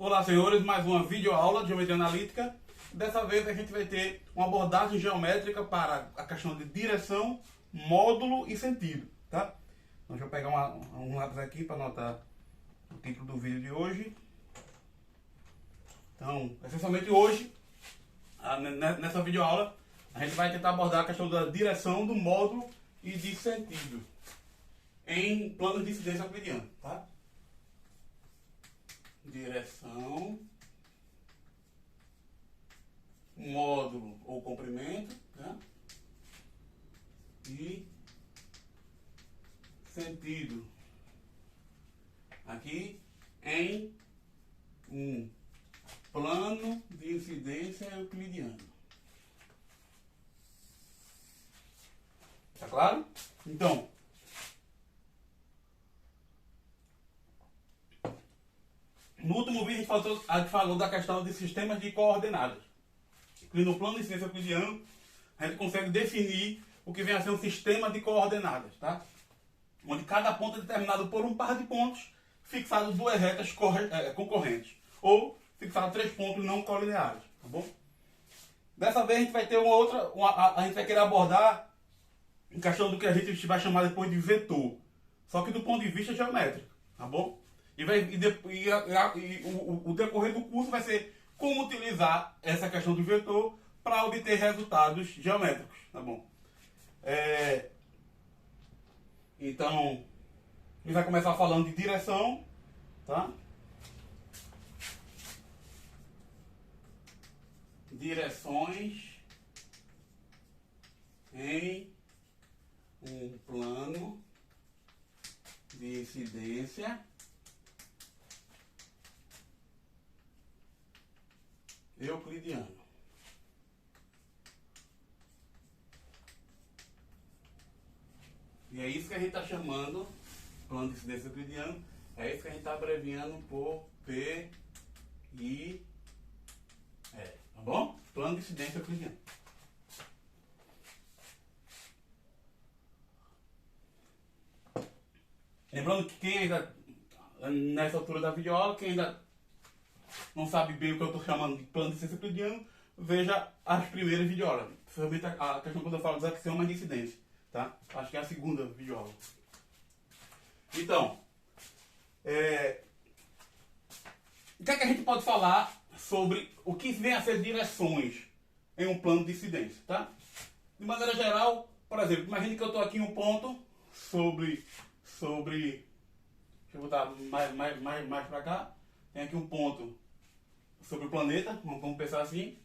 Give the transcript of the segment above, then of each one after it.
Olá, senhores, mais uma videoaula de geometria analítica. Dessa vez a gente vai ter uma abordagem geométrica para a questão de direção, módulo e sentido, tá? Então, deixa eu pegar um lápis aqui para anotar o título do vídeo de hoje. Então, essencialmente hoje, nessa videoaula, a gente vai tentar abordar a questão da direção, do módulo e de sentido em planos de incidência euclidiano, tá? Direção, módulo ou comprimento, né? E sentido aqui em um plano de incidência euclidiano. Tá claro? Então, no último vídeo a gente falou da questão de sistemas de coordenadas. E no plano de incidência euclidiano, a gente consegue definir o que vem a ser um sistema de coordenadas, tá? Onde cada ponto é determinado por um par de pontos fixados duas retas concorrentes. Ou fixados três pontos não colineares, tá bom? Dessa vez a gente vai ter a gente vai querer abordar a questão do que a gente vai chamar depois de vetor. Só que do ponto de vista geométrico, tá bom? O decorrer do curso vai ser como utilizar essa questão do vetor para obter resultados geométricos, tá bom? Então, a gente vai começar falando de direção, tá? Direções em um plano de incidência euclidiano. E é isso que a gente está chamando plano de incidência euclidiano. É isso que a gente está abreviando por PIE. Tá bom? Plano de incidência euclidiano. Lembrando que quem ainda, nessa altura da videoaula, quem ainda não sabe bem o que eu estou chamando de plano de incidência euclidiano, veja as primeiras videoaulas. Principalmente a questão quando eu falo dos axiomas de incidência, tá? Acho que é a segunda videoaula. Então, o que é que a gente pode falar sobre o que vem a ser direções em um plano de incidência, tá? De maneira geral, por exemplo, imagine que eu estou aqui em um ponto sobre deixa eu botar mais para cá. Tem aqui um ponto sobre o planeta, vamos pensar assim.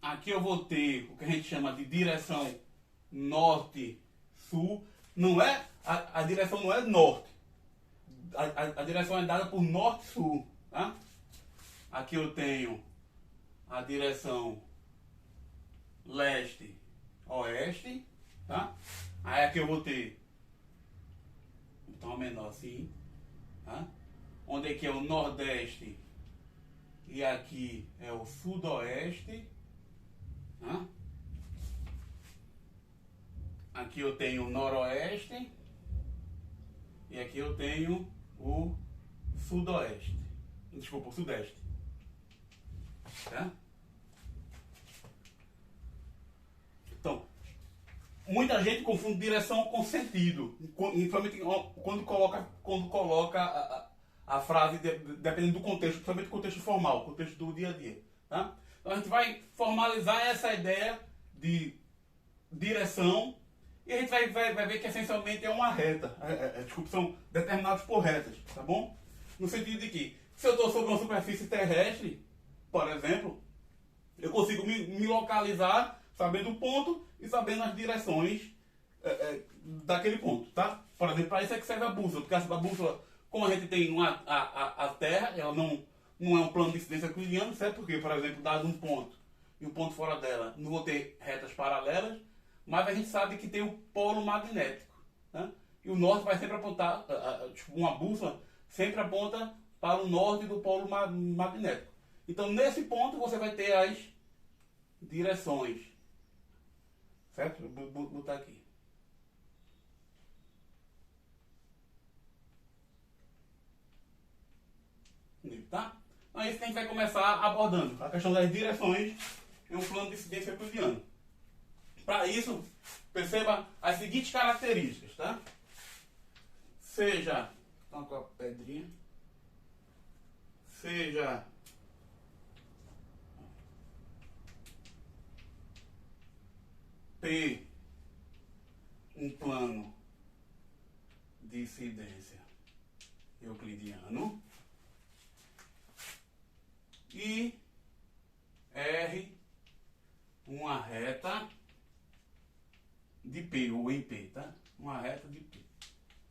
Aqui eu vou ter o que a gente chama de direção norte-sul. Não é, a direção não é norte. A direção é dada por norte-sul, tá? Aqui eu tenho a direção leste-oeste, tá? Aí aqui eu vou ter, vou botar uma menor assim, tá? Onde aqui é o nordeste e aqui é o sudoeste, tá? Aqui eu tenho o noroeste e aqui eu tenho o sudoeste, desculpa, o sudeste, tá? Então, muita gente confunde direção com sentido, principalmente quando coloca a frase, dependendo do contexto, principalmente do contexto formal, contexto do dia a dia, tá? Então a gente vai formalizar essa ideia de direção e a gente vai ver que essencialmente é uma reta, desculpa, são determinados por retas, tá bom? No sentido de que, se eu estou sobre uma superfície terrestre, por exemplo, eu consigo me localizar sabendo o ponto e sabendo as direções daquele ponto, tá? Por exemplo, para isso é que serve a bússola, porque a bússola, como a gente tem a Terra, ela não é um plano de incidência euclidiano, certo? Porque, por exemplo, dado um ponto e um ponto fora dela, não vou ter retas paralelas, mas a gente sabe que tem o polo magnético, né? E o norte vai sempre apontar, uma bússola sempre aponta para o norte do polo magnético. Então, nesse ponto, você vai ter as direções, certo? Vou botar aqui. Tá? Então é isso que a gente vai começar abordando, a questão das direções em um plano de incidência euclidiano. Para isso, perceba as seguintes características, tá? Seja, então com a pedrinha, seja P um plano de incidência euclidiano e R uma reta de P, ou em P, tá? Uma reta de P.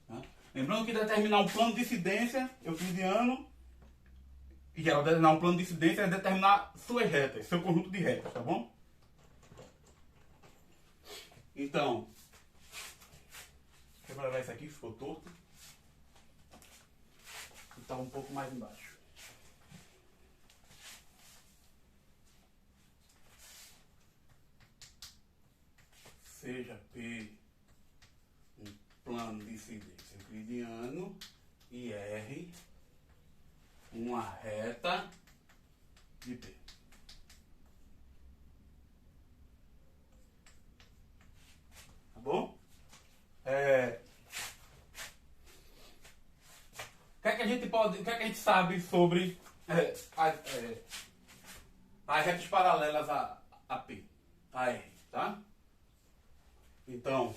Tá? Lembrando que determinar um plano de incidência euclidiano, e determinar um plano de incidência é determinar suas retas, seu conjunto de retas, tá bom? Então, deixa eu levar isso aqui, ficou torto. Está um pouco mais embaixo. Seja P um plano de incidência euclidiano e R uma reta de P. Tá bom? O que é que a gente sabe sobre as retas paralelas a P, a R, tá? Então,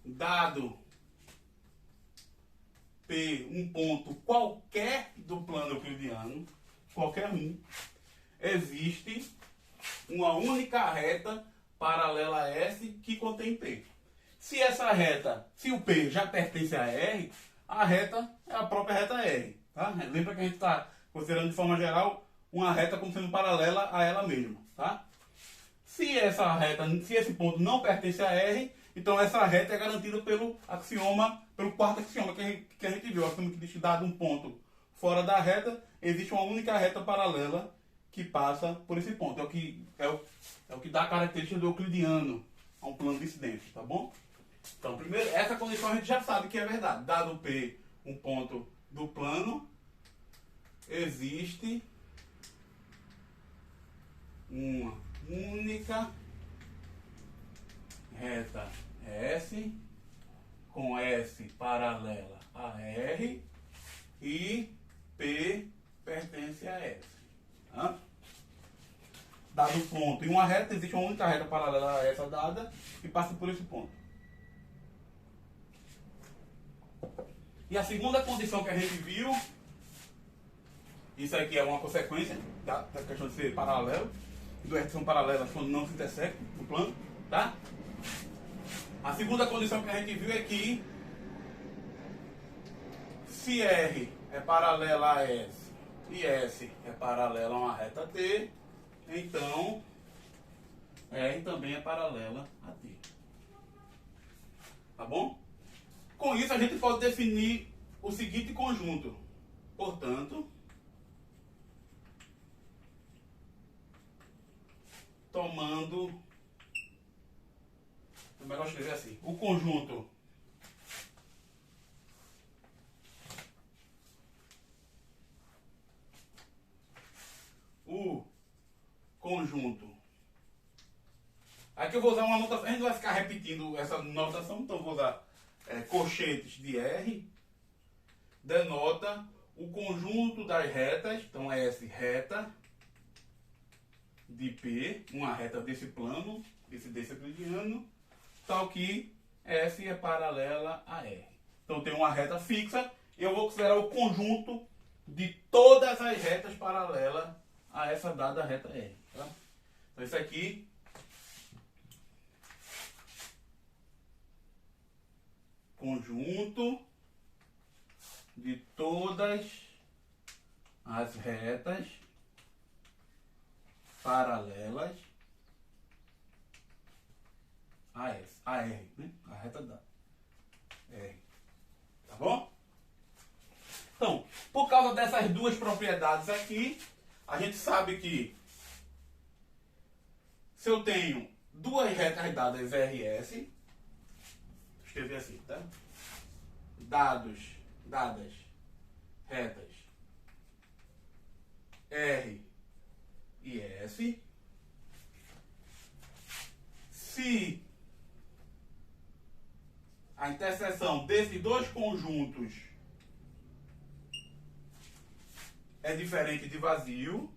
dado P um ponto qualquer do plano euclidiano, qualquer um, existe uma única reta paralela a S que contém P. Se essa reta, se o P já pertence a R, a reta é a própria reta R. Tá? Lembra que a gente está considerando de forma geral uma reta como sendo paralela a ela mesma. Tá? Se essa reta, se esse ponto não pertence a R, então essa reta é garantida pelo axioma, pelo quarto axioma que a gente viu. O axioma que diz que dado um ponto fora da reta, existe uma única reta paralela que passa por esse ponto. É o que dá a característica do euclidiano a um plano de incidência, tá bom? Então, primeiro, essa condição a gente já sabe que é verdade. Dado P um ponto do plano, existe uma única reta S com S paralela a R e P pertence a S. Tá? Dado o ponto em uma reta, existe uma única reta paralela a essa dada e passa por esse ponto. E a segunda condição que a gente viu, isso aqui é uma consequência da questão de ser paralelo, duas retas são paralelas quando não se intersectam no plano, tá? A segunda condição que a gente viu é que se R é paralela a S e S é paralela a uma reta T, então R também é paralela a T. Tá bom? Com isso a gente pode definir o seguinte conjunto. Portanto, tomando, é melhor escrever assim, o conjunto aqui eu vou usar uma notação, a gente vai ficar repetindo essa notação, então eu vou usar colchetes de R, denota o conjunto das retas, então S reta de P, uma reta desse plano, desse euclidiano, tal que S é paralela a R. Então tem uma reta fixa e eu vou considerar o conjunto de todas as retas paralelas a essa dada reta R. Tá? Então isso aqui conjunto de todas as retas paralelas a R, né? A reta da R. Tá bom? Então, por causa dessas duas propriedades aqui, a gente sabe que se eu tenho duas retas dadas R e S, escrever assim, tá? Dados dadas retas R e S, se a interseção desses dois conjuntos é diferente de vazio,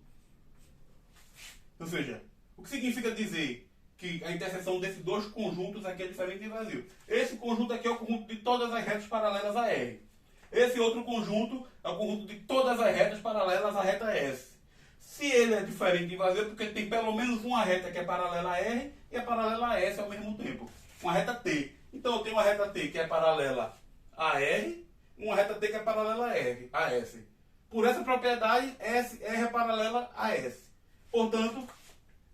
ou seja, o que significa dizer que a interseção desses dois conjuntos aqui é diferente de vazio? Esse conjunto aqui é o conjunto de todas as retas paralelas a R. Esse outro conjunto é o conjunto de todas as retas paralelas à reta S. Se ele é diferente de vazio, é porque tem pelo menos uma reta que é paralela a R e é paralela a S ao mesmo tempo. Uma reta T. Então eu tenho uma reta T que é paralela a R e uma reta T que é paralela a S. Por essa propriedade, R é paralela a S. Portanto,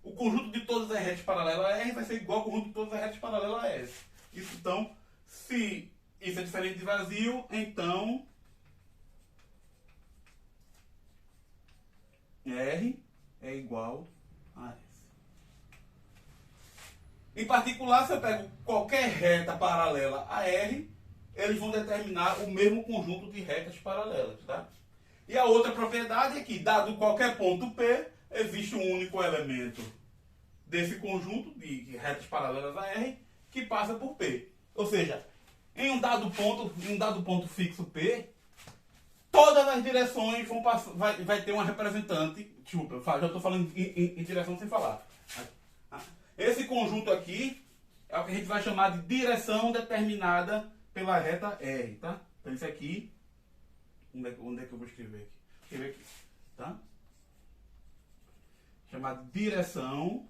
o conjunto de todas as retas paralelas a R vai ser igual ao conjunto de todas as retas paralelas a S. Isso, então, se isso é diferente de vazio, então R é igual a S. Em particular, se eu pego qualquer reta paralela a R, eles vão determinar o mesmo conjunto de retas paralelas, tá? E a outra propriedade é que, dado qualquer ponto P, existe um único elemento desse conjunto de retas paralelas a R que passa por P. Ou seja, em um dado ponto fixo P, todas as direções vão passar, vai ter uma representante. Desculpa, já estou falando em direção sem falar. Esse conjunto aqui é o que a gente vai chamar de direção determinada pela reta R, tá? Então isso aqui, onde é que eu vou escrever aqui? Escrever aqui, tá? Chamado direção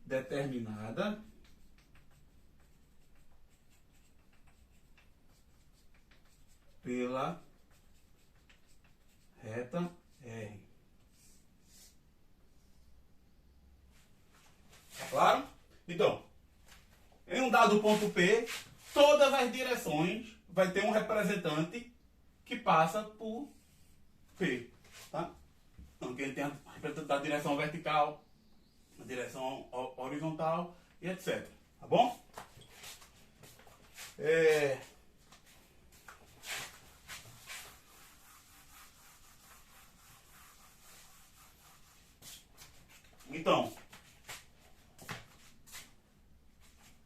determinada pela reta R. É claro? Então, em um dado ponto P, todas as direções vai ter um representante que passa por P, tá? Então, aqui ele tem a representante da direção vertical, a direção horizontal e etc. Tá bom? Então,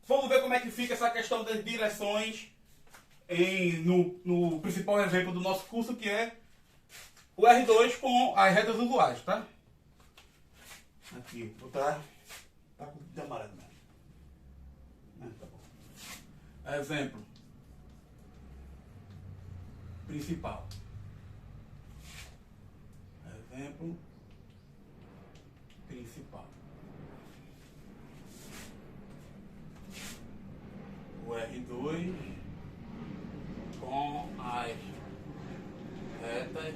vamos ver como é que fica essa questão das direções no principal exemplo do nosso curso, que é o R2 com as retas usuais, tá? Aqui, vou botar. Tá com o amarelo mesmo. Tá bom. Exemplo principal. Exemplo principal. O R2 com as retas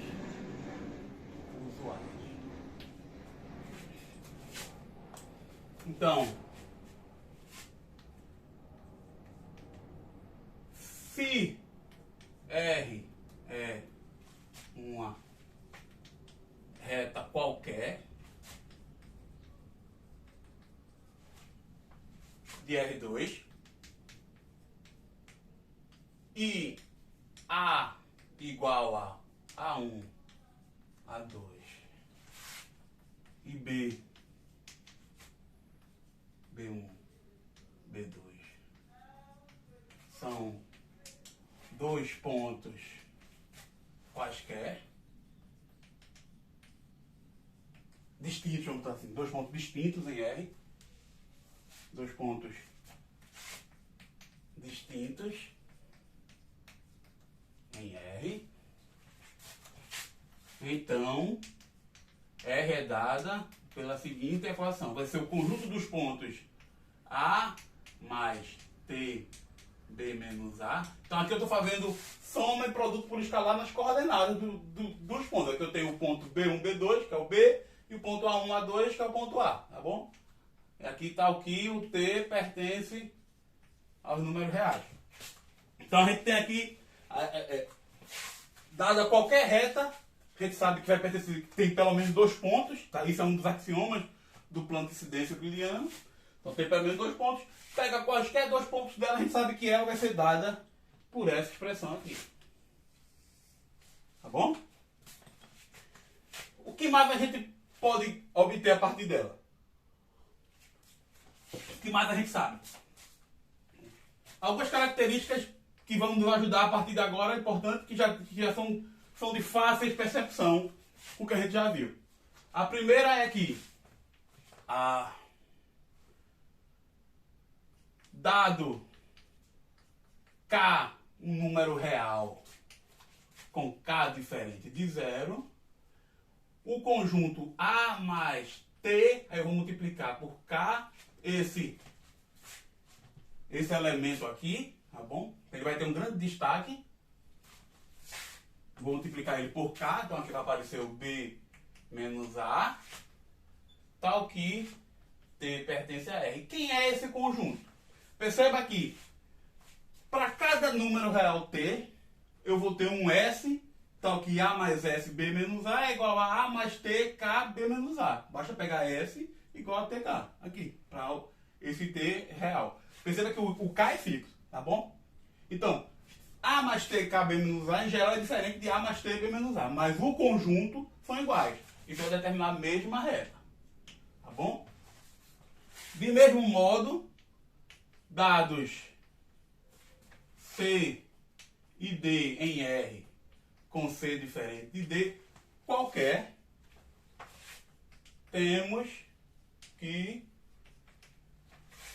usuais. Então, se R é uma reta qualquer de R2 e A igual a A1, A2 e B1, B2 são dois pontos quaisquer distintos, vamos botar assim, dois pontos distintos em R, dois pontos distintos em R, então R é dada pela seguinte equação: vai ser o conjunto dos pontos A mais T B menos A. Então aqui eu estou fazendo soma e produto por escalar nas coordenadas dos pontos. Aqui eu tenho o ponto B1, B2, que é o B, e o ponto A1, A2, que é o ponto A, tá bom? E aqui está o que o T pertence aos números reais. Então a gente tem aqui, dada qualquer reta, a gente sabe que vai pertencer, que tem pelo menos dois pontos, tá? Isso é um dos axiomas do plano de incidência euclidiano. Então tem pelo menos dois pontos. Pega quaisquer dois pontos dela, a gente sabe que ela vai ser dada por essa expressão aqui. Tá bom? O que mais a gente pode obter a partir dela? O que mais a gente sabe? Algumas características que vão nos ajudar a partir de agora, é importante, que já são de fácil percepção com o que a gente já viu. A primeira é que dado K um número real com K diferente de zero, o conjunto A mais T, aí eu vou multiplicar por K esse elemento aqui, tá bom? Ele vai ter um grande destaque. Vou multiplicar ele por K, então aqui vai aparecer o B menos A, tal que T pertence a R. Quem é esse conjunto? Perceba que para cada número real T, eu vou ter um S, tal que A mais S, B menos A é igual a A mais T, K, B menos A. Basta pegar S igual a TK, aqui, para esse T real. Perceba que o K é fixo, tá bom? Então, A mais T, K, B menos A, em geral, é diferente de A mais T, B menos A. Mas o conjunto são iguais. Então, vai determinar a mesma reta. Tá bom? De mesmo modo, dados C e D em R com C diferente de D, qualquer, temos que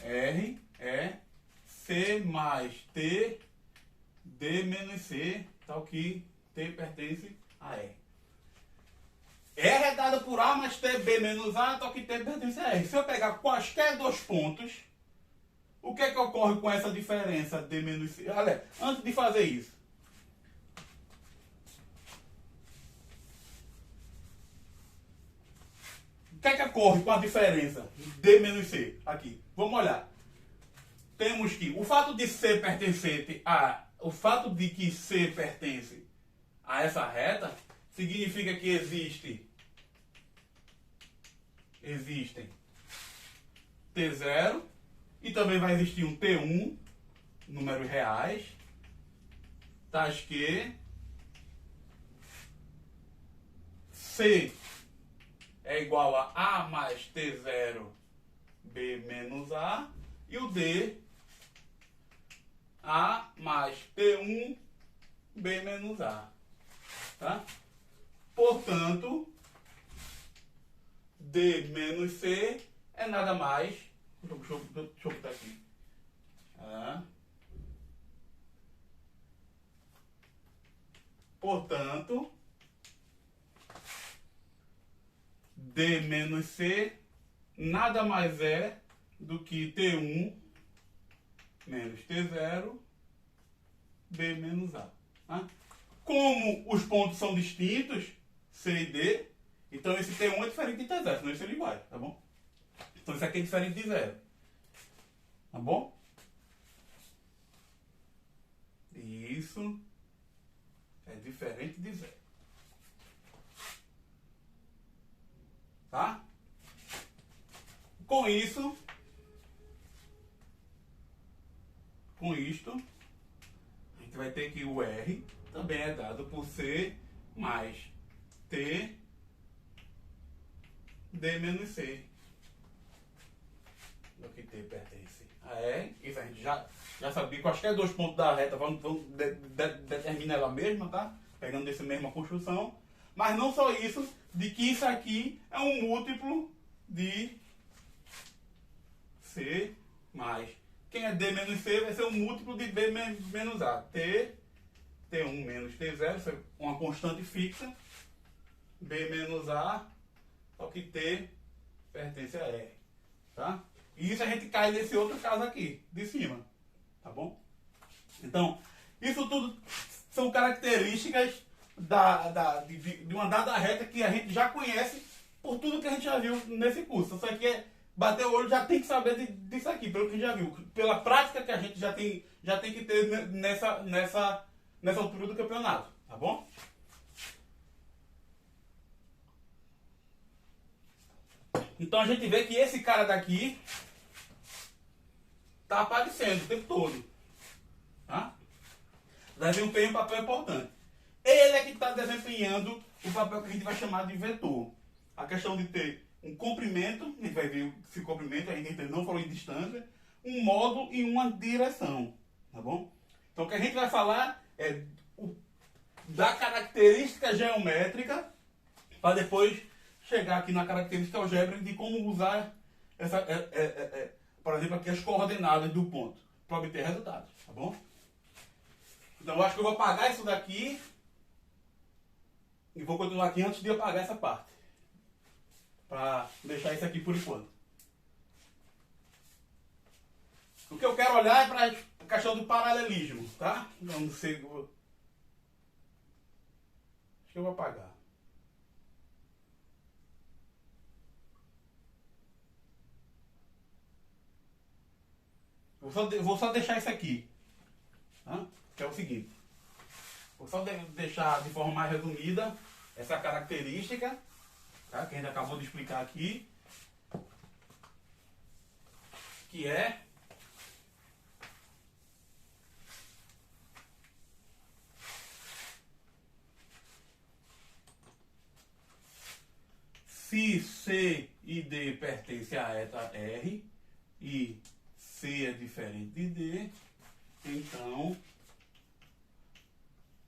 R é C mais T, D menos C, tal que T pertence a R. R é dada por A mais T, B menos A, tal que T pertence a R. Se eu pegar quaisquer dois pontos, o que é que ocorre com essa diferença D menos C? Olha, antes de fazer isso, o que é que ocorre com a diferença D menos C? Aqui, vamos olhar. Temos que o fato de C pertencente a... O fato de que C pertence a essa reta significa que existem T0 e também vai existir um T1, números reais, tais que C é igual a A mais T0, B menos A, e o D, A mais T1, B menos A. Tá? Portanto, D menos C é nada mais... Deixa eu botar aqui. Portanto, D menos C nada mais é do que T1 menos T0, B menos A. Tá? Como os pontos são distintos, C e D, então esse T1 é diferente de T0, senão eles seriam iguais, tá bom? Então isso aqui é diferente de zero. Tá bom? Isso é diferente de zero. Tá? Com isto, a gente vai ter que o R também é dado por C mais T, D menos C. Do que T pertence a R. Isso a gente já sabia. Quaisquer dois pontos da reta vamos determinar ela mesma, tá? Pegando dessa mesma construção. Mas não só isso, de que isso aqui é um múltiplo de C mais. Quem é D menos C vai ser um múltiplo de B menos A. T1 menos T0, isso é uma constante fixa. B menos A, só que T pertence a R. Tá? E isso a gente cai nesse outro caso aqui, de cima. Tá bom? Então, isso tudo são características de uma dada reta que a gente já conhece por tudo que a gente já viu nesse curso. Isso aqui é bater o olho, já tem que saber disso aqui, pelo que já viu. Pela prática que a gente já tem que ter nessa altura do campeonato. Tá bom? Então a gente vê que esse cara daqui está aparecendo o tempo todo. Tá? desempenha um papel importante. Ele é que está desempenhando o papel que a gente vai chamar de vetor. A questão de ter um comprimento, a gente vai ver esse comprimento, a gente não falou em distância, um módulo e uma direção, tá bom? Então o que a gente vai falar é da característica geométrica, para depois chegar aqui na característica algébrica de como usar essa, por exemplo, aqui as coordenadas do ponto, para obter resultados, tá bom? Então eu acho que eu vou apagar isso daqui e vou continuar aqui antes de apagar essa parte, para deixar isso aqui por enquanto. O que eu quero olhar é para a questão do paralelismo, tá? Não sei, acho que eu vou apagar. Vou só deixar isso aqui, tá? Que é o seguinte. Vou só deixar de forma mais resumida essa característica, tá? Que a gente acabou de explicar aqui, que é se C e D pertencem a eta R e C é diferente de D, então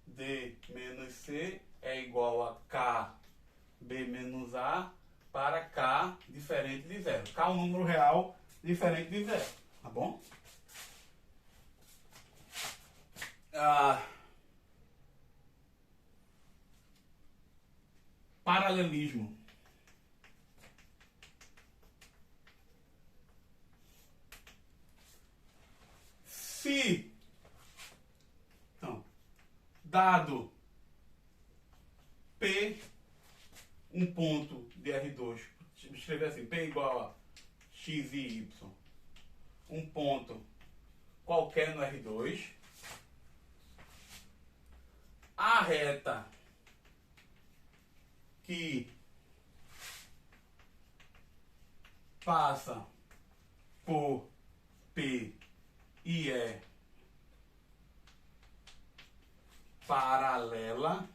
D menos C é igual a K B menos A para K diferente de zero. K é um número real diferente de zero, tá bom? Paralelismo. Se, então, dado P, um ponto de R2, escrever assim, P igual a X e Y, um ponto qualquer no R2, a reta que passa por P e é paralela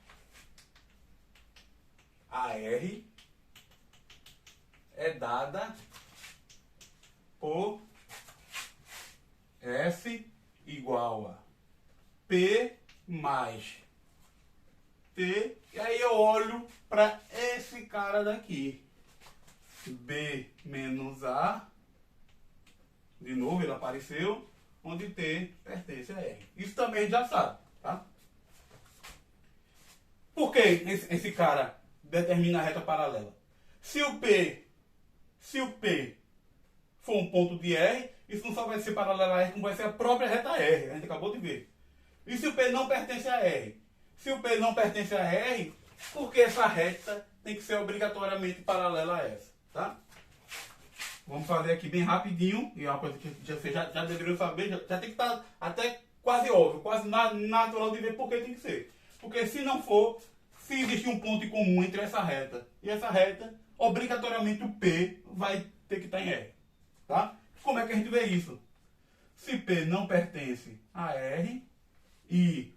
a R é dada por S igual a P mais T, e aí eu olho para esse cara daqui, B menos A, de novo ele apareceu, onde T pertence a R. Isso também a gente já sabe, tá? Por que esse cara determina a reta paralela? Se o P for um ponto de R, isso não só vai ser paralelo a R, como vai ser a própria reta R, a gente acabou de ver. E se o P não pertence a R? Se o P não pertence a R, por que essa reta tem que ser obrigatoriamente paralela a essa, tá? Vamos fazer aqui bem rapidinho, e é uma coisa que vocês já deveriam saber, já tem que estar até quase óbvio, quase natural de ver por que tem que ser. Porque se não for, se existe um ponto em comum entre essa reta e essa reta, obrigatoriamente o P vai ter que estar em R, tá? Como é que a gente vê isso? Se P não pertence a R e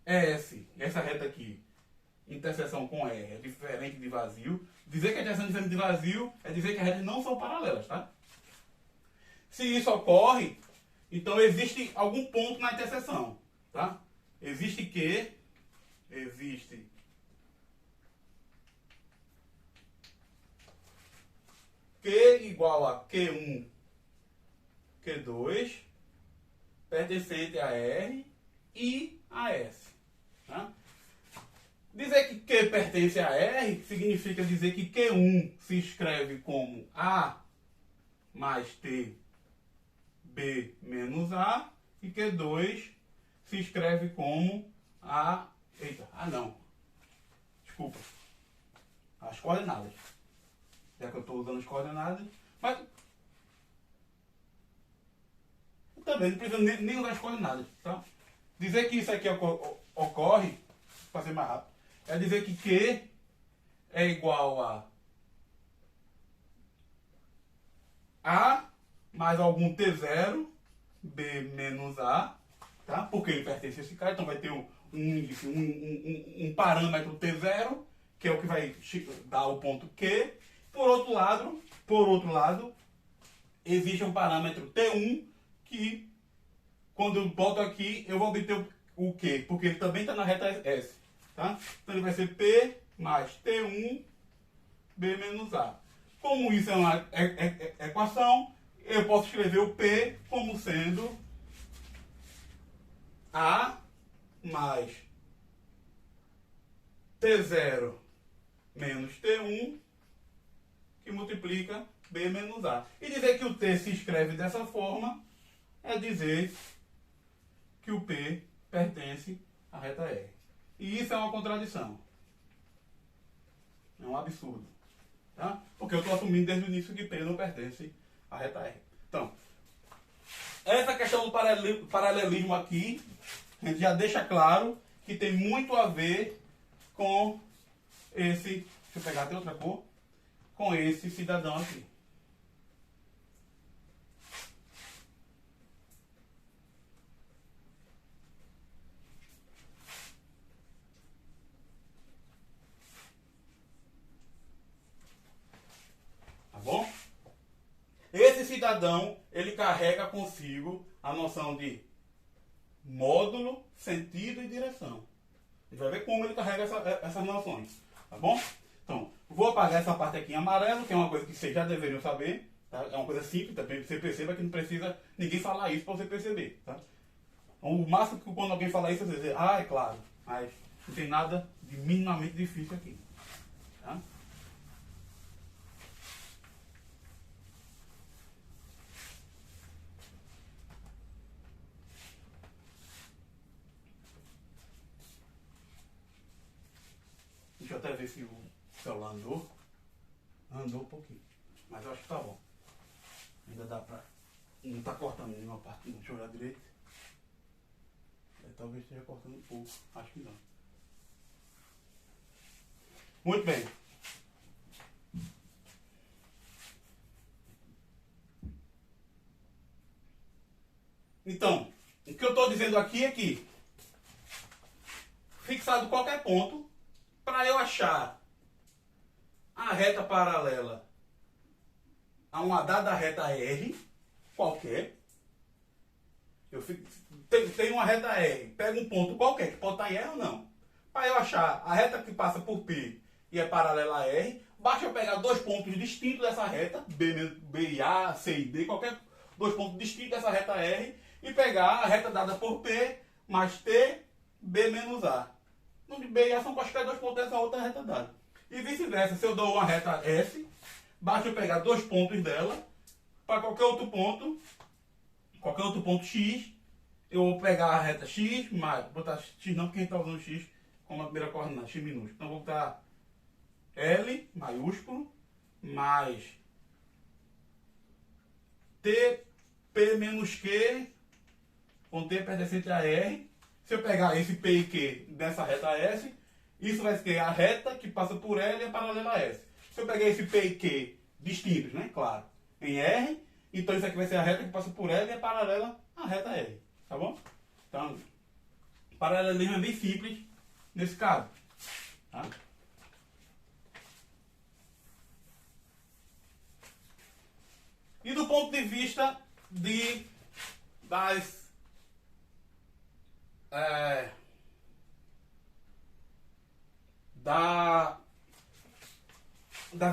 S, essa reta aqui, interseção com R é diferente de vazio. Dizer que a interseção é diferente de vazio é dizer que as retas não são paralelas, tá? Se isso ocorre, então existe algum ponto na interseção, tá? Existe Q igual a Q1, Q2, pertencente a R e a S, tá? Dizer que Q pertence a R significa dizer que Q1 se escreve como A mais T, B menos A, e Q2 se escreve como A... Eita, não. Desculpa. As coordenadas. Já que eu estou usando as coordenadas. Mas também não precisa nem usar as coordenadas, tá? Dizer que isso aqui ocorre, para ser mais rápido, é dizer que Q é igual a mais algum T0, B menos A, tá? Porque ele pertence a esse cara, então vai ter um índice, um parâmetro T0, que é o que vai dar o ponto Q. Por outro lado, existe um parâmetro T1 que, quando eu boto aqui, eu vou obter o Q, porque ele também está na reta S. Tá? Então ele vai ser P mais T1 B menos A. Como isso é uma equação, eu posso escrever o P como sendo A mais T0 menos T1 que multiplica B menos A. E dizer que o T se escreve dessa forma é dizer que o P pertence à reta R. E isso é uma contradição. É um absurdo. Tá? Porque eu estou assumindo desde o início que P não pertence à reta R. Então, essa questão do paralelismo aqui, a gente já deixa claro que tem muito a ver com esse, deixa eu pegar até outra cor, com esse cidadão aqui. Tá bom? Esse cidadão, ele carrega consigo a noção de módulo, sentido e direção. A gente vai ver como ele carrega essas noções. Tá bom? Então, vou apagar essa parte aqui em amarelo, que é uma coisa que vocês já deveriam saber. Tá? É uma coisa simples, também você perceba que não precisa ninguém falar isso para você perceber. Tá? O máximo que quando alguém falar isso, você dizer, ah, é claro, mas não tem nada de minimamente difícil aqui. Tá? Deixa eu até ver se o celular andou. Andou um pouquinho. Mas eu acho que tá bom. Ainda dá pra. Não tá cortando nenhuma parte. Deixa eu olhar direito. Talvez esteja cortando um pouco. Acho que não. Muito bem. Então, o que eu estou dizendo aqui é que, fixado qualquer ponto, para eu achar a reta paralela a uma dada reta R, qualquer, eu tenho uma reta R, pego um ponto qualquer, que pode estar em R ou não. Para eu achar a reta que passa por P e é paralela a R, basta eu pegar dois pontos distintos dessa reta, B e A, C e D, qualquer dois pontos distintos dessa reta R, e pegar a reta dada por P mais T, B menos A. Onde B e A são quaisquer dois pontos dessa outra reta dada. E vice-versa, se eu dou uma reta S, basta eu pegar dois pontos dela, para qualquer outro ponto X, eu vou pegar a reta X, mais, vou botar X não, porque a gente está usando X como a primeira coordenada, X minúsculo. Então vou botar L maiúsculo, mais T, P menos Q, com T pertencente a R. Se eu pegar esse P e Q dessa reta S, isso vai ser a reta que passa por L e é paralela a S. Se eu pegar esse P e Q distintos, né? Claro, em R, então isso aqui vai ser a reta que passa por L e é paralela à reta R. Tá bom? Então, paralelismo é bem simples nesse caso. Tá? E do ponto de vista das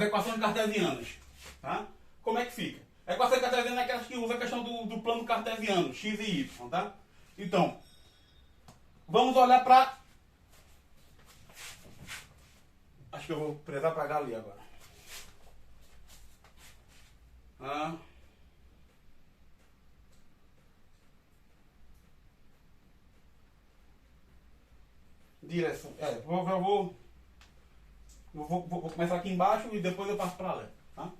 equações cartesianas. Tá? Como é que fica? A equação cartesiana é aquela que usa a questão do plano cartesiano, x e y. Tá? Então, vamos olhar para... Acho que eu vou precisar apagar ali agora. Direção. Vou começar aqui embaixo e depois eu passo para lá. Tá?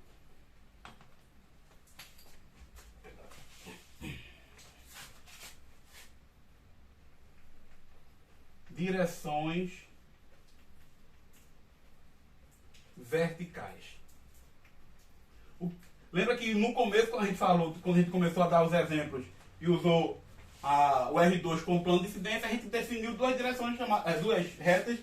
Direções verticais. Lembra que no começo, quando a gente começou a dar os exemplos e usou o R2 como plano de incidência, a gente definiu duas direções, duas retas,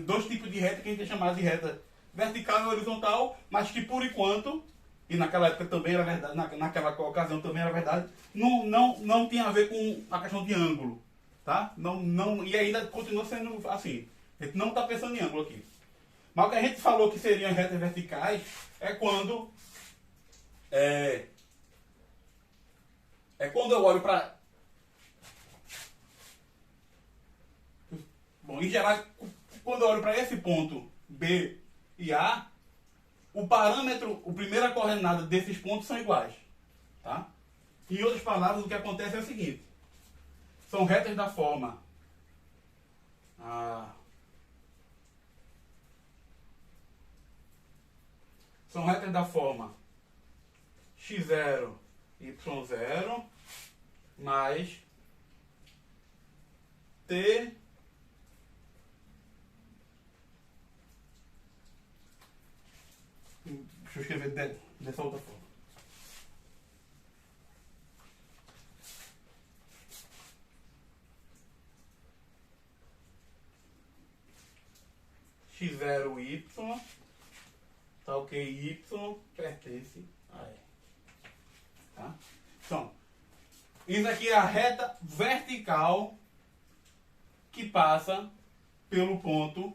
dois tipos de reta que a gente chama de reta vertical e horizontal, mas que por enquanto, e naquela época também era verdade, naquela ocasião também era verdade, não tinha a ver com a questão de ângulo. Tá? E ainda continua sendo assim. A gente não está pensando em ângulo aqui. Mas o que a gente falou que seriam retas verticais é quando quando eu olho para... Bom, em geral, quando eu olho para esse ponto B e A, o parâmetro, a primeira coordenada desses pontos são iguais. Tá? Em outras palavras, o que acontece é o seguinte. São retas da forma x0, y0 mais t deixa eu escrever dessa outra forma. x0y, tá ok, y pertence a E. Tá? Então, isso aqui é a reta vertical que passa pelo ponto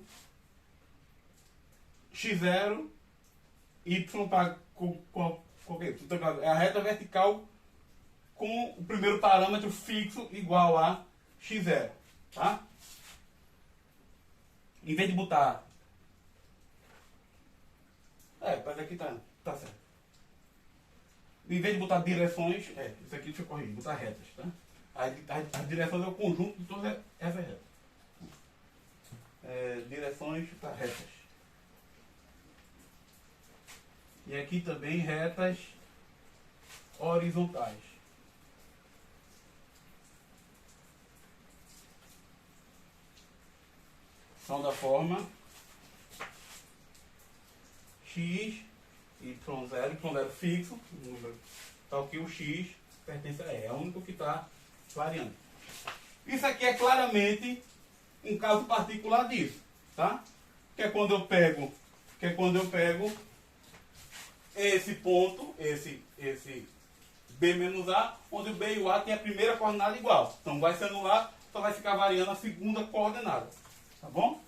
x0, y para qualquer. Então, é a reta vertical com o primeiro parâmetro fixo igual a x0. Tá? Em vez de botar... mas aqui tá certo. Em vez de botar direções, isso aqui deixa eu corrigir, botar retas, tá? As direções é o conjunto de todas essas retas. Direções para retas. E aqui também retas horizontais. São da forma x, y0 fixo, tá ok, o x pertence a E, é o único que está variando. Isso aqui é claramente um caso particular disso, tá? Que é quando eu pego esse ponto, esse B menos A, onde o B e o A tem a primeira coordenada igual. Então vai se anular, só vai ficar variando a segunda coordenada. Tá bom?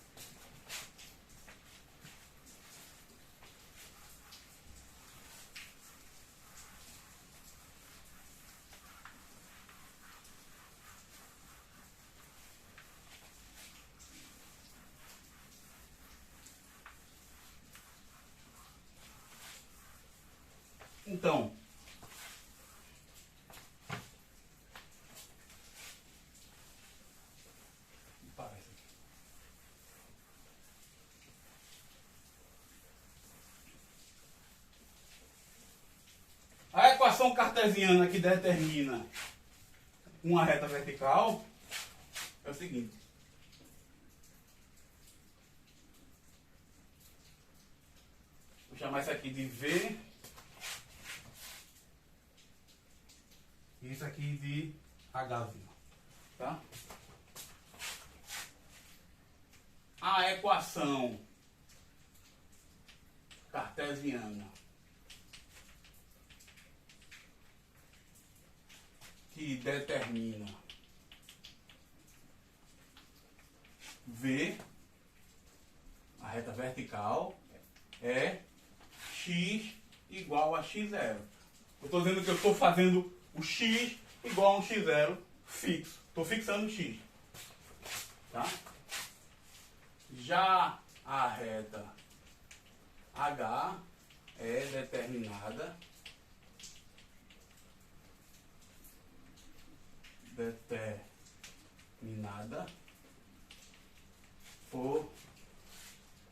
Então, a equação cartesiana que determina uma reta vertical é o seguinte. Vou chamar isso aqui de V. E isso aqui de H0. Tá? A equação cartesiana que determina V, a reta vertical, é x igual a x0. Eu estou dizendo que eu estou fazendo o x igual a um x0 fixo. Estou fixando o x. Tá? Já a reta H é determinada por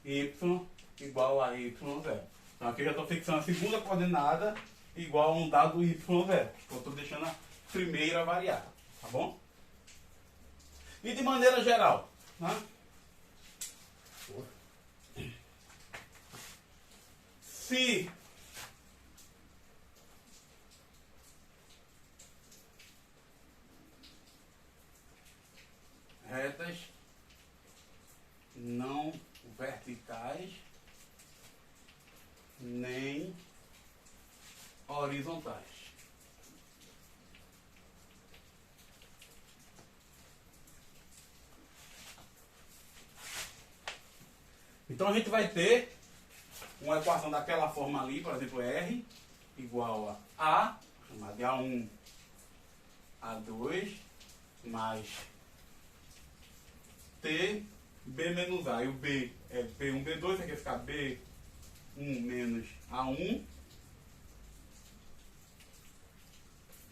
y igual a y0. Então aqui eu já estou fixando a segunda coordenada igual a um dado y0. Eu estou deixando a primeira variar. Tá bom? E de maneira geral, né? Se nem horizontais. Então a gente vai ter uma equação daquela forma ali, por exemplo, R igual a chamada de A1, A2 mais T, B menos A. E o B é B1, B2, aqui vai ficar B1 menos A1,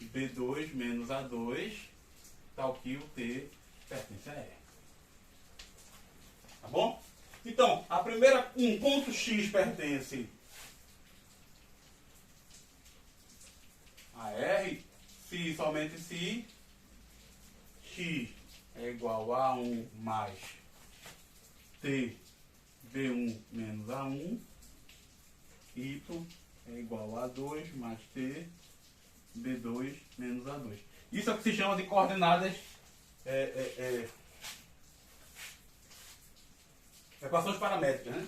B2 menos A2, tal que o T pertence a R. Tá bom? Então, a primeira, um ponto X pertence a R, se somente se X é igual a 1 mais T, B1 menos A1, Y é igual a 2 mais T, B2 menos A2. Isso é o que se chama de coordenadas equações paramétricas, né?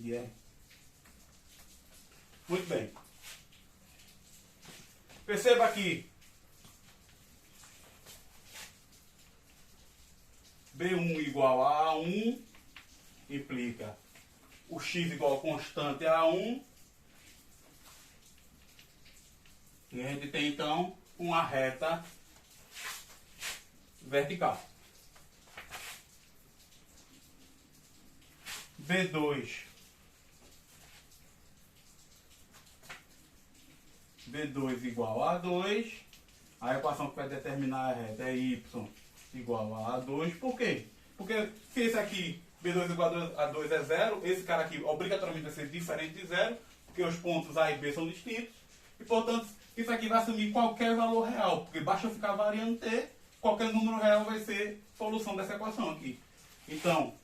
Yeah. Muito bem. Perceba aqui. B1 igual a A1 implica o X igual a constante A1. E a gente tem então uma reta vertical. B2 igual a A2. A equação que vai determinar a reta é Y igual a A2. Por quê? Porque se esse aqui, B2 igual a 2 é zero, esse cara aqui obrigatoriamente vai ser diferente de zero, porque os pontos A e B são distintos. E, portanto, isso aqui vai assumir qualquer valor real, porque basta eu ficar variando T, qualquer número real vai ser solução dessa equação aqui. Então,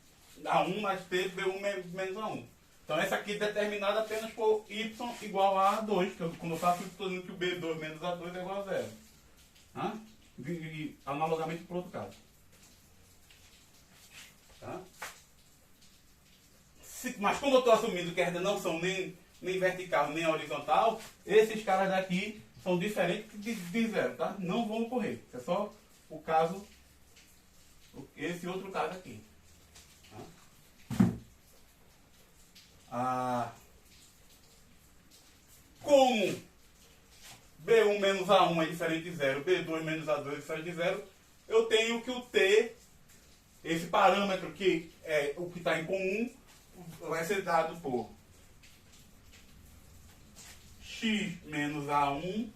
A1 mais T, B1 menos A1. Então, essa aqui é determinada apenas por Y igual a A2, que quando eu faço, estou dizendo que o B2 menos A2 é igual a zero. E analogamente para o outro caso. Tá? Mas como eu estou assumindo que elas não são nem vertical nem horizontal, esses caras daqui são diferentes de zero, tá? Não vão ocorrer. É só o caso, esse outro caso aqui. Tá? Como B1 menos A1 é diferente de zero, B2 menos A2 é diferente de zero, eu tenho que o T, esse parâmetro que é o que está em comum, vai ser dado por X menos A1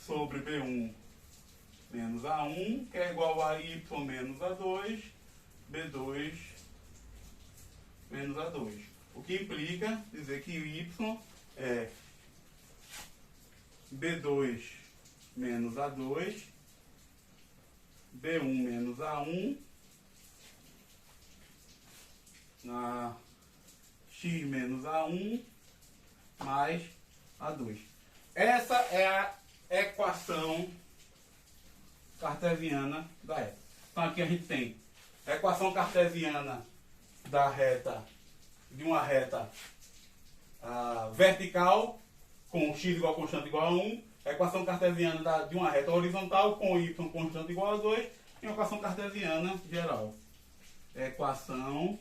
sobre B1 menos A1, que é igual a Y menos A2, B2 menos A2. O que implica dizer que o Y é B2 menos A2, B1 menos A1, na X menos A1 mais A2. Essa é a equação cartesiana da reta. Então aqui a gente tem a equação cartesiana da reta, de uma reta vertical, com x igual a constante igual a 1, a equação cartesiana de uma reta horizontal com y constante igual a 2, e uma equação cartesiana geral. Equação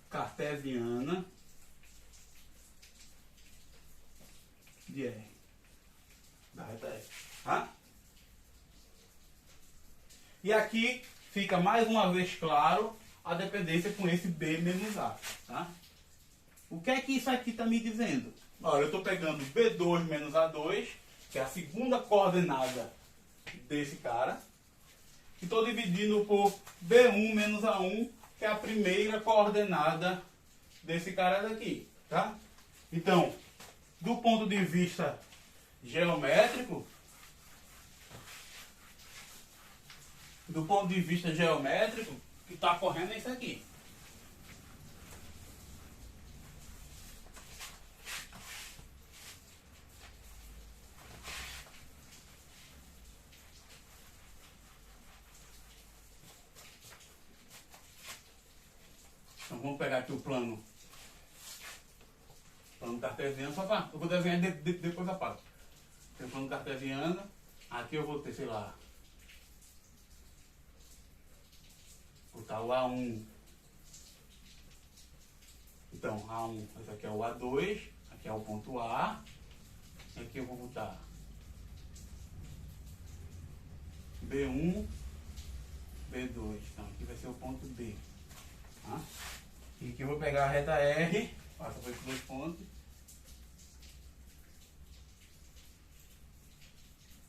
cartesiana de R. Da reta R. Tá? E aqui fica mais uma vez claro a dependência com esse B menos A. Tá? O que é que isso aqui está me dizendo? Olha, eu estou pegando B2 menos A2, que é a segunda coordenada desse cara, e estou dividindo por B1 menos A1, que é a primeira coordenada desse cara daqui. Tá? Então, do ponto de vista geométrico, o que está ocorrendo é isso aqui. Então vamos pegar aqui o plano cartesiano, só para eu vou desenhar depois da parte. Tem o plano cartesiano, aqui eu vou ter, sei lá, botar o A1. Então, A1, esse aqui é o A2, aqui é o ponto A, e aqui eu vou botar B1, B2, então aqui vai ser o ponto B. Tá? E aqui eu vou pegar a reta R, passa por esses dois pontos.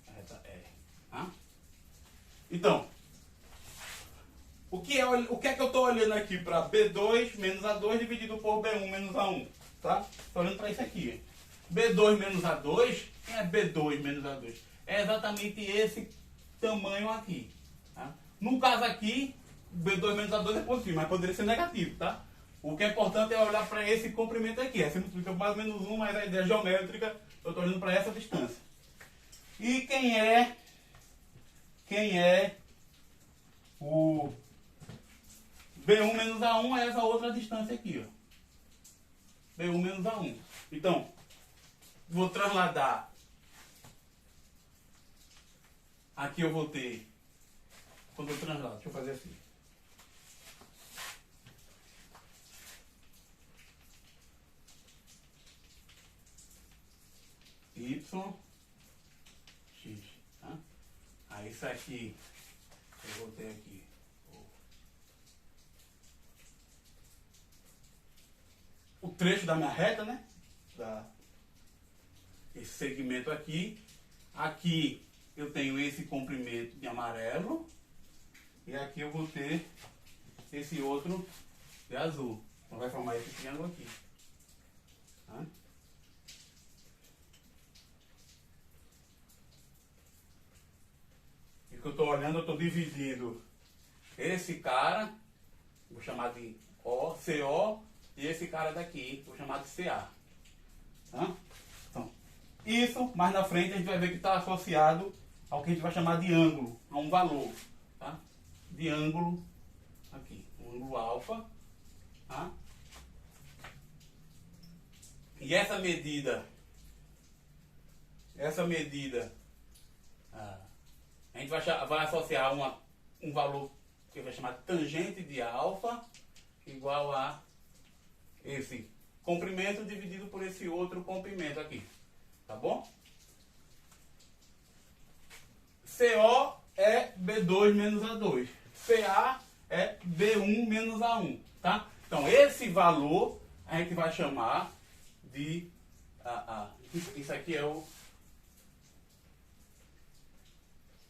A reta R. Tá? Então, o que é que eu estou olhando aqui para B2 menos A2 dividido por B1 menos A1? Tá? Estou olhando para isso aqui. B2 menos A2, quem é B2 menos A2? É exatamente esse tamanho aqui. Tá? No caso aqui, B2 menos A2 é positivo, mas poderia ser negativo. Tá? O que é importante é olhar para esse comprimento aqui. Essa multiplica mais ou menos 1, mas a ideia geométrica, eu estou olhando para essa distância. E quem é o B1 menos A1 é essa outra distância aqui, ó. B1 menos A1. Então, vou trasladar. Aqui eu vou ter, quando eu translado, deixa eu fazer assim. Y, X, tá? Aí isso aqui, eu vou ter aqui o trecho da minha reta, né? Esse segmento aqui. Aqui eu tenho esse comprimento de amarelo. E aqui eu vou ter esse outro de azul. Então vai formar esse triângulo aqui. Tá? E o que eu estou olhando, eu estou dividindo esse cara, vou chamar de CO, e esse cara daqui, vou chamar de CA. Tá? Então, isso, mais na frente, a gente vai ver que está associado ao que a gente vai chamar de ângulo, a um valor. Tá? De ângulo, aqui, um ângulo alfa. Tá? E essa medida, a gente vai associar um valor que vai chamar de tangente de alfa igual a esse comprimento dividido por esse outro comprimento aqui. Tá bom? CO é B2 menos A2. CA é B1 menos A1. Tá? Então, esse valor a gente vai chamar de... isso aqui é o...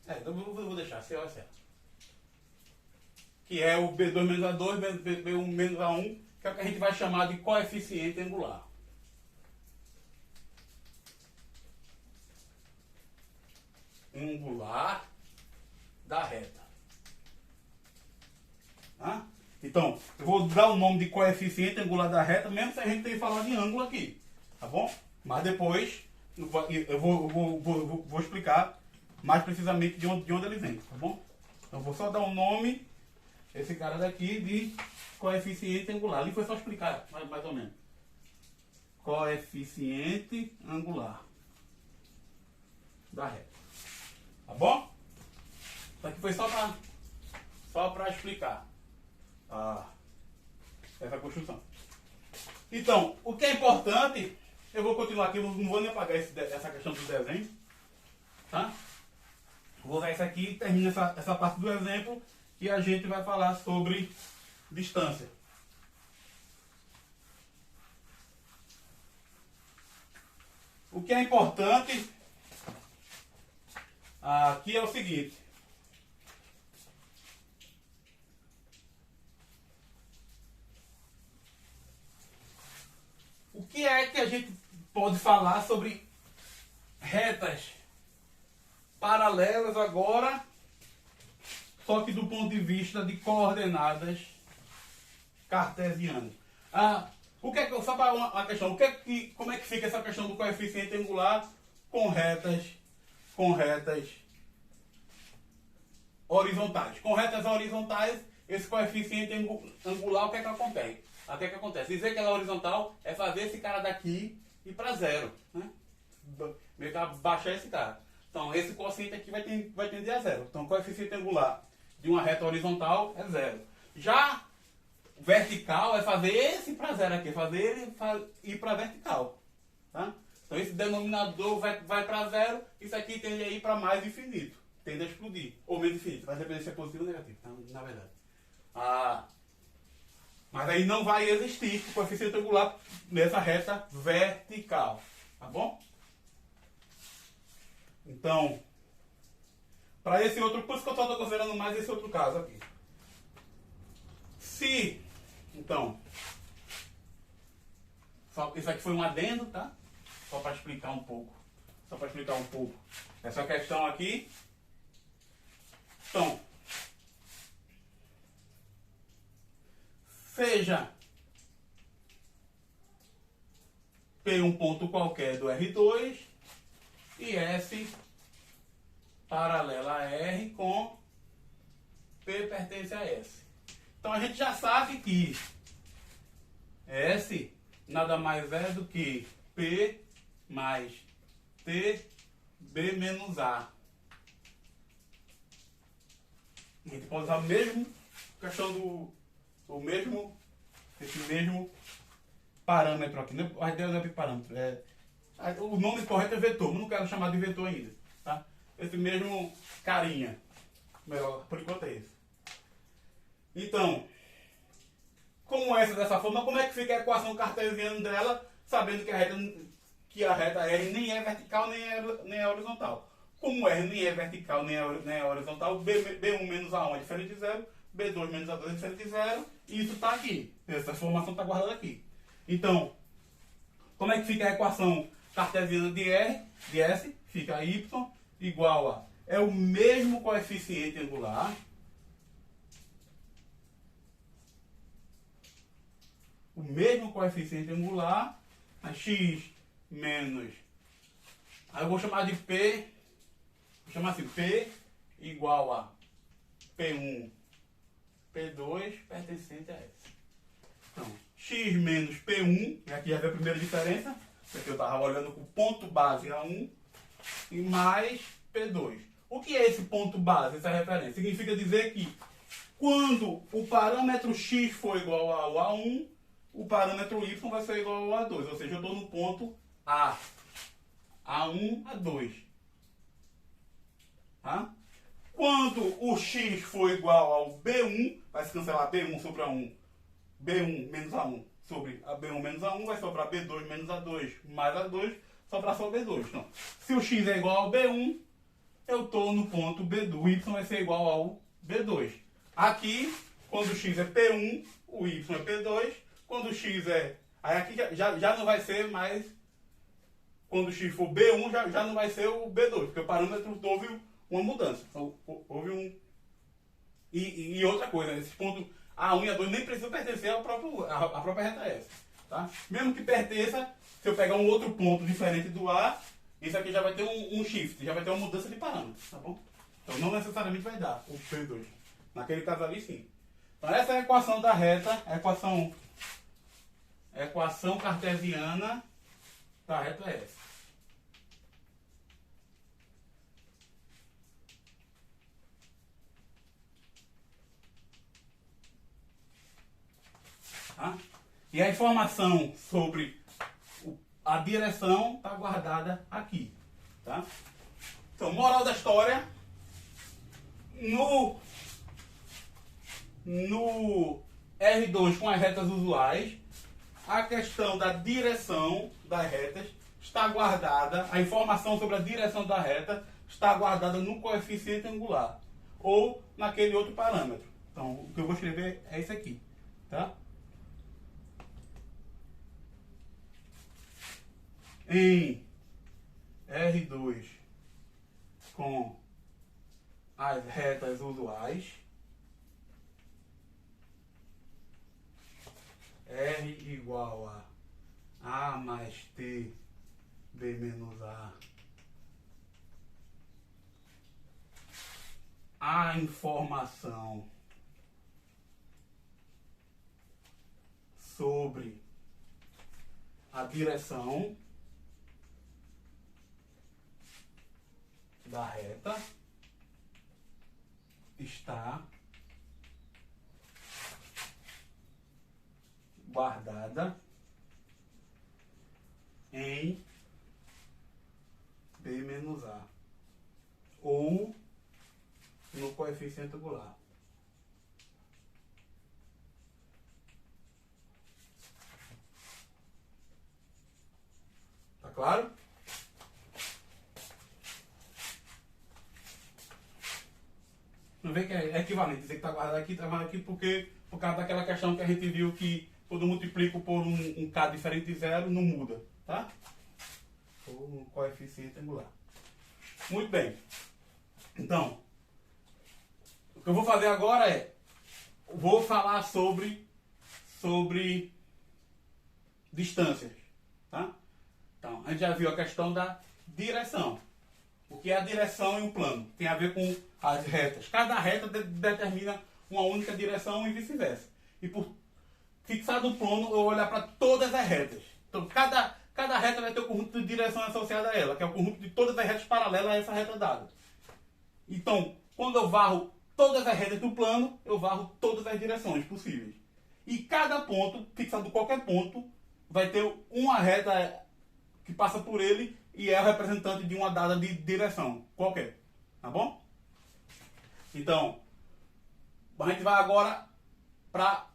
eu vou deixar, CO é certo. Que é o B2 menos A2, B1 menos A1, que é o que a gente vai chamar de coeficiente angular. Angular da reta. Tá? Então, eu vou dar o nome de coeficiente angular da reta, mesmo se a gente tem que falar de ângulo aqui. Tá bom? Mas depois eu vou explicar mais precisamente de onde ele vem. Tá bom? Então, eu vou só dar um nome, esse cara daqui, de coeficiente angular. Ali foi só explicar, mais ou menos. Coeficiente angular da reta. Tá bom? Isso aqui foi só para explicar essa construção. Então, o que é importante, eu vou continuar aqui, não vou nem apagar essa questão do desenho. Tá? Vou usar isso aqui e termina essa parte do exemplo e a gente vai falar sobre distância. O que é importante aqui é o seguinte. O que é que a gente pode falar sobre retas paralelas agora, só que do ponto de vista de coordenadas cartesianas? O que é que, só para uma questão, como é que fica essa questão do coeficiente angular com retas horizontais? Com retas horizontais, esse coeficiente angular, o que é que acontece? O que é que acontece? Dizer que ela é horizontal é fazer esse cara daqui ir para zero, né? Meio que abaixar esse cara. Então, esse quociente aqui vai tender a zero. Então, o coeficiente angular de uma reta horizontal é zero. Já vertical é fazer esse para zero aqui, fazer ele ir para vertical. Tá? Então, esse denominador vai para zero, isso aqui tende a ir para mais infinito. Tende a explodir. Ou menos infinito. Vai depender se é positivo ou negativo, tá? Na verdade. Mas aí não vai existir o coeficiente angular nessa reta vertical. Tá bom? Então, para esse outro, por isso que eu só estou considerando mais esse outro caso aqui. Então, isso aqui foi um adendo, tá? Só para explicar um pouco. Essa questão aqui. Então, seja P um ponto qualquer do R2 e S paralela a R com P pertence a S. Então a gente já sabe que S nada mais é do que P mais T B menos A. A gente pode usar a mesma questão esse mesmo parâmetro aqui. A ideia não é parâmetro. O nome correto é vetor, mas não quero chamar de vetor ainda. Tá? Esse mesmo carinha. Melhor, por enquanto é esse. Então, como essa dessa forma, como é que fica a equação cartesiana dela, sabendo que a reta R nem é vertical nem é horizontal. Como R nem é vertical nem é horizontal, B1 menos A1 é diferente de zero, B2 menos A2 é diferente de zero, e isso está aqui. Essa formação está guardada aqui. Então, como é que fica a equação cartesiana de S? Fica Y igual a... É o mesmo coeficiente angular. A x menos... Aí eu vou chamar de P... Vou chamar assim, P igual a P1, P2 pertencente a S. Então, x menos P1, e aqui já vem a primeira diferença, porque eu estava olhando com o ponto base A1, e mais P2. O que é esse ponto base, essa referência? Significa dizer que quando o parâmetro x for igual ao A1, o parâmetro y vai ser igual ao A2. Ou seja, eu estou no ponto A. A1, A2. Tá? Quando o x for igual ao B1, vai se cancelar B1 sobre A1. B1 menos A1 sobre a B1 menos A1, vai sobrar B2 menos A2 mais A2, sobrar só B2. Então, se o x é igual ao B1, eu estou no ponto B2. O y vai ser igual ao B2. Aqui, quando o x é P1, o y é P2. Quando o x é... Aí aqui já não vai ser mais... Quando o x for B1, já não vai ser o B2, porque o parâmetro houve uma mudança. Então, houve um... E outra coisa, esse ponto A1 e A2 nem precisam pertencer à própria reta S. Tá? Mesmo que pertença, se eu pegar um outro ponto diferente do A, isso aqui já vai ter um shift, já vai ter uma mudança de parâmetro, tá bom? Então não necessariamente vai dar o P2. Naquele caso ali, sim. Então essa é a equação da reta, a equação cartesiana da reta S. Tá? E a informação sobre a direção está guardada aqui. Tá? Então, moral da história, no R2 com as retas usuais, a questão da direção das retas está guardada, a informação sobre a direção da reta está guardada no coeficiente angular ou naquele outro parâmetro. Então, o que eu vou escrever é isso aqui. Tá? Em R2 com as retas usuais, R igual a mais T, B menos A informação sobre a direção da reta está guardada em B menos A ou no coeficiente angular. Tá claro? Não vê que é equivalente, dizer que está guardado aqui, está guardado aqui porque, por causa daquela questão que a gente viu que quando eu multiplico por um K diferente de zero, não muda, tá? Ou no coeficiente angular. Muito bem. Então, o que eu vou fazer agora vou falar sobre distâncias, tá? Então, a gente já viu a questão da direção. O que é a direção e o plano? Tem a ver com as retas. Cada reta determina uma única direção e vice-versa. E por fixado no plano, eu vou olhar para todas as retas. Então, cada reta vai ter um conjunto de direção associada a ela, que é o conjunto de todas as retas paralelas a essa reta dada. Então, quando eu varro todas as retas do plano, eu varro todas as direções possíveis. E cada ponto, fixado qualquer ponto, vai ter uma reta que passa por ele e é o representante de uma dada de direção qualquer. Tá bom? Então, a gente vai agora para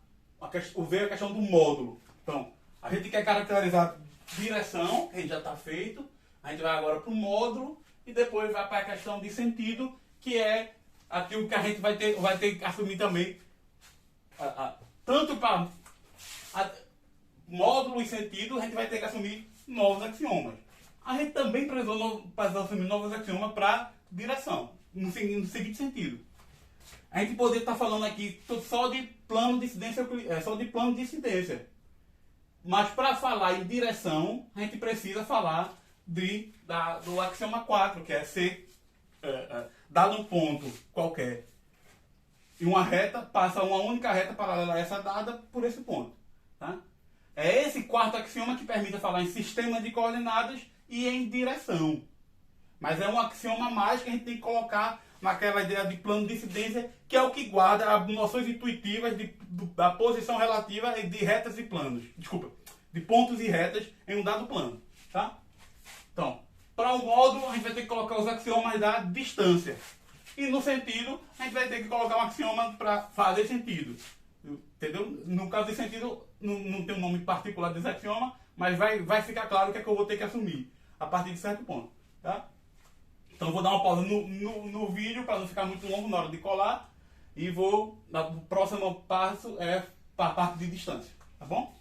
ver a questão do módulo. Então, a gente quer caracterizar direção, que já está feito. A gente vai agora para o módulo e depois vai para a questão de sentido, que é aquilo que a gente vai ter que assumir também. Tanto para módulo e sentido, a gente vai ter que assumir novos axiomas. A gente também precisou assumir novos axiomas para direção, no seguinte sentido. A gente poderia estar falando aqui só de plano de incidência, mas para falar em direção, a gente precisa falar do axioma 4, que é ser dado um ponto qualquer e uma reta, passa uma única reta paralela a essa dada por esse ponto. Tá? É esse quarto axioma que permite falar em sistema de coordenadas e em direção. Mas é um axioma a mais que a gente tem que colocar naquela ideia de plano de incidência, que é o que guarda as noções intuitivas da posição relativa de retas e planos. Desculpa, de pontos e retas em um dado plano. Tá? Então, para o módulo, a gente vai ter que colocar os axiomas da distância. E no sentido, a gente vai ter que colocar um axioma para fazer sentido. Entendeu? No caso de sentido, não tem um nome particular desse axioma, mas vai ficar claro o que é que eu vou ter que assumir a partir de certo ponto. Tá? Então, eu vou dar uma pausa no vídeo para não ficar muito longo na hora de colar. E o próximo passo é para a parte de distância. Tá bom?